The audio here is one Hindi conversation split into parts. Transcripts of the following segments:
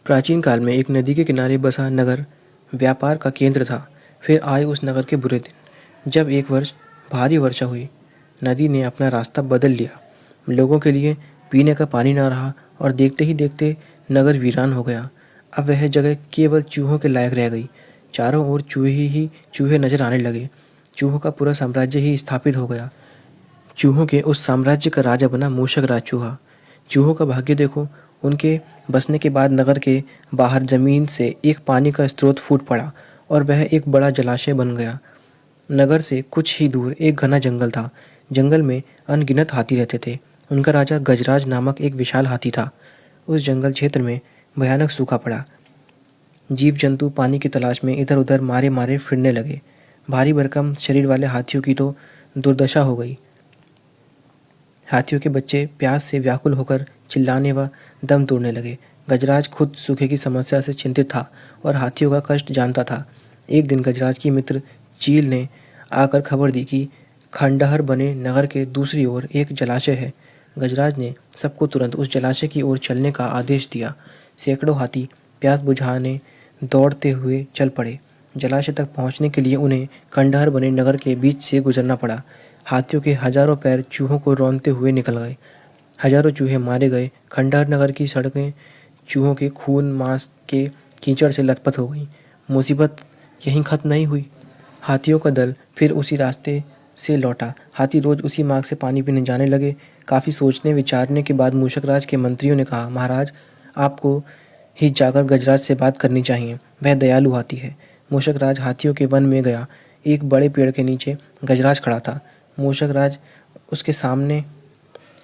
प्राचीन काल में एक नदी के किनारे बसा नगर व्यापार का केंद्र था। फिर आए उस नगर के बुरे दिन, जब एक वर्ष भारी वर्षा हुई। नदी ने अपना रास्ता बदल लिया। लोगों के लिए पीने का पानी ना रहा और देखते ही देखते नगर वीरान हो गया। अब वह जगह केवल चूहों के लायक रह गई। चारों ओर चूहे ही चूहे नजर आने लगे। चूहों का पूरा साम्राज्य ही स्थापित हो गया। चूहों के उस साम्राज्य का राजा बना मूषक राज चूहा। चूहों का भाग्य देखो, उनके बसने के बाद नगर के बाहर जमीन से एक पानी का स्रोत फूट पड़ा और वह एक बड़ा जलाशय बन गया। नगर से कुछ ही दूर एक घना जंगल था। जंगल में अनगिनत हाथी रहते थे। उनका राजा गजराज नामक एक विशाल हाथी था। उस जंगल क्षेत्र में भयानक सूखा पड़ा। जीव जंतु पानी की तलाश में इधर उधर मारे मारे फिरने लगे। भारी भरकम शरीर वाले हाथियों की तो दुर्दशा हो गई। हाथियों के बच्चे प्यास से व्याकुल होकर चिल्लाने व दम तोड़ने लगे। गजराज खुद सूखे की समस्या से चिंतित था और हाथियों का कष्ट जानता था। एक दिन गजराज की मित्र चील ने आकर खबर दी कि खंडहर बने नगर के दूसरी ओर एक जलाशय है। गजराज ने सबको तुरंत उस जलाशय की ओर चलने का आदेश दिया। सैकड़ों हाथी प्यास बुझाने दौड़ते हुए चल पड़े। जलाशय तक पहुंचने के लिए उन्हें खंडहर बने नगर के बीच से गुजरना पड़ा। हाथियों के हजारों पैर चूहों को रौंदते हुए निकल गए। हजारों चूहे मारे गए। खंडहर नगर की सड़कें चूहों के खून मांस के कीचड़ से लथपथ हो गईं। मुसीबत यहीं खत्म नहीं हुई। हाथियों का दल फिर उसी रास्ते से लौटा। हाथी रोज उसी मार्ग से पानी पीने जाने लगे। काफ़ी सोचने विचारने के बाद मूषकराज के मंत्रियों ने कहा, महाराज, आपको ही जाकर गजराज से बात करनी चाहिए। वह दयालु हाथी है। मूषकराज हाथियों के वन में गया। एक बड़े पेड़ के नीचे गजराज खड़ा था। मूषकराज उसके सामने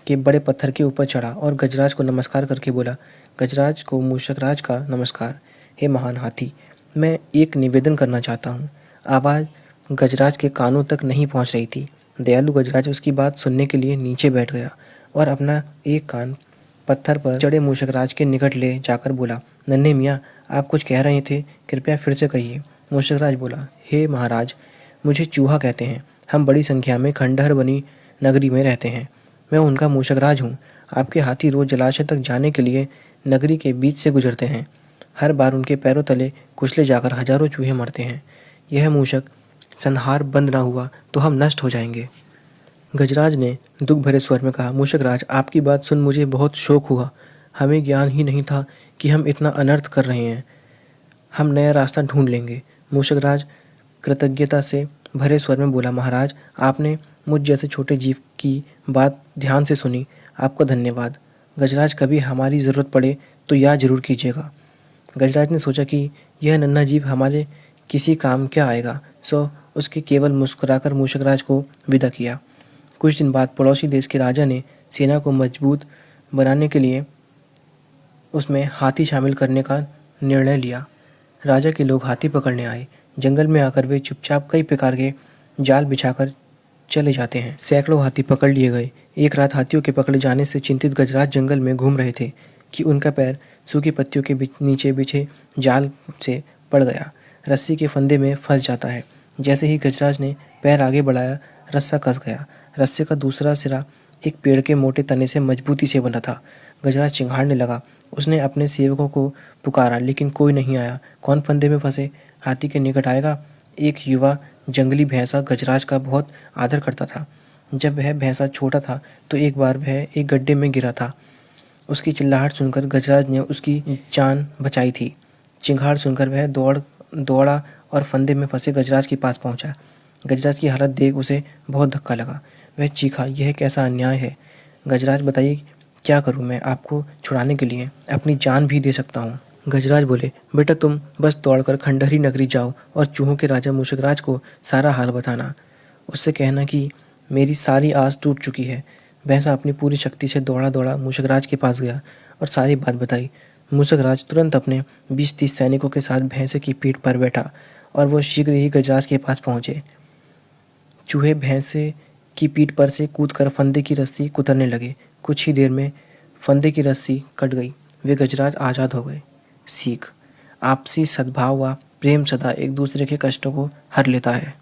के बड़े पत्थर के ऊपर चढ़ा और गजराज को नमस्कार करके बोला। गजराज को मूषकराज का नमस्कार। हे महान हाथी, मैं एक निवेदन करना चाहता हूँ। आवाज़ गजराज के कानों तक नहीं पहुँच रही थी। दयालु गजराज उसकी बात सुनने के लिए नीचे बैठ गया और अपना एक कान पत्थर पर चढ़े मूषकराज के निकट ले जाकर बोला, नन्हे मियाँ, आप कुछ कह रहे थे, कृपया फिर से कहिए। मूषकराज बोला, हे महाराज, मुझे चूहा कहते हैं। हम बड़ी संख्या में खंडहर बनी नगरी में रहते हैं। मैं उनका मूषकराज हूँ। आपके हाथी रोज जलाशय तक जाने के लिए नगरी के बीच से गुजरते हैं। हर बार उनके पैरों तले कुचले जाकर हजारों चूहे मरते हैं। यह मूषक संहार बंद ना हुआ तो हम नष्ट हो जाएंगे। गजराज ने दुख भरे स्वर में कहा, मूषकराज, आपकी बात सुन मुझे बहुत शोक हुआ। हमें ज्ञान ही नहीं था कि हम इतना अनर्थ कर रहे हैं। हम नया रास्ता ढूंढ लेंगे। मूषकराज कृतज्ञता से भरे स्वर में बोला, महाराज, आपने मुझ जैसे छोटे जीव की बात ध्यान से सुनी। आपका धन्यवाद। गजराज, कभी हमारी ज़रूरत पड़े तो याद जरूर कीजिएगा। गजराज ने सोचा कि यह नन्हा जीव हमारे किसी काम क्या आएगा, सो उसके केवल मुस्कुराकर मूषकराज को विदा किया। कुछ दिन बाद पड़ोसी देश के राजा ने सेना को मजबूत बनाने के लिए उसमें हाथी शामिल करने का निर्णय लिया। राजा के लोग हाथी पकड़ने आए। जंगल में आकर वे चुपचाप कई प्रकार के जाल बिछाकर चले जाते हैं। सैकड़ों हाथी पकड़ लिए गए। एक रात हाथियों के पकड़े जाने से चिंतित गजराज जंगल में घूम रहे थे कि उनका पैर सूखी पत्तियों के नीचे बिछे जाल से पड़ गया। रस्सी के फंदे में फंस जाता है। जैसे ही गजराज ने पैर आगे बढ़ाया, रस्सा कस गया। रस्से का दूसरा सिरा एक पेड़ के मोटे तने से मजबूती से बना था। गजराज चिंघाड़ने लगा। उसने अपने सेवकों को पुकारा, लेकिन कोई नहीं आया। कौन फंदे में फंसे हाथी के निकट आएगा? एक युवा जंगली भैंसा गजराज का बहुत आदर करता था। जब वह भैंसा छोटा था तो एक बार वह एक गड्ढे में गिरा था। उसकी चिल्लाहट सुनकर गजराज ने उसकी जान बचाई थी। चिंगाड़ सुनकर वह दौड़ा और फंदे में फंसे गजराज के पास पहुंचा। गजराज की हालत देख उसे बहुत धक्का लगा। वह चीखा, यह कैसा अन्याय है? गजराज, बताइए क्या करूं? मैं आपको छुड़ाने के लिए अपनी जान भी दे सकता हूं। गजराज बोले, बेटा, तुम बस दौड़कर खंडहरी नगरी जाओ और चूहों के राजा मूषकराज को सारा हाल बताना। उससे कहना कि मेरी सारी आस टूट चुकी है। भैंसा अपनी पूरी शक्ति से दौड़ा दौड़ा मूषकराज के पास गया और सारी बात बताई। मूषकराज तुरंत अपने 20-30 सैनिकों के साथ भैंसे की पीठ पर बैठा और वो शीघ्र ही गजराज के पास पहुंचे। चूहे भैंसे की पीठ पर से कूदकर फंदे की रस्सी कुतरने लगे। कुछ ही देर में फंदे की रस्सी कट गई। वे गजराज आज़ाद हो गए। सीख: आपसी सद्भाव व प्रेम सदा एक दूसरे के कष्टों को हर लेता है।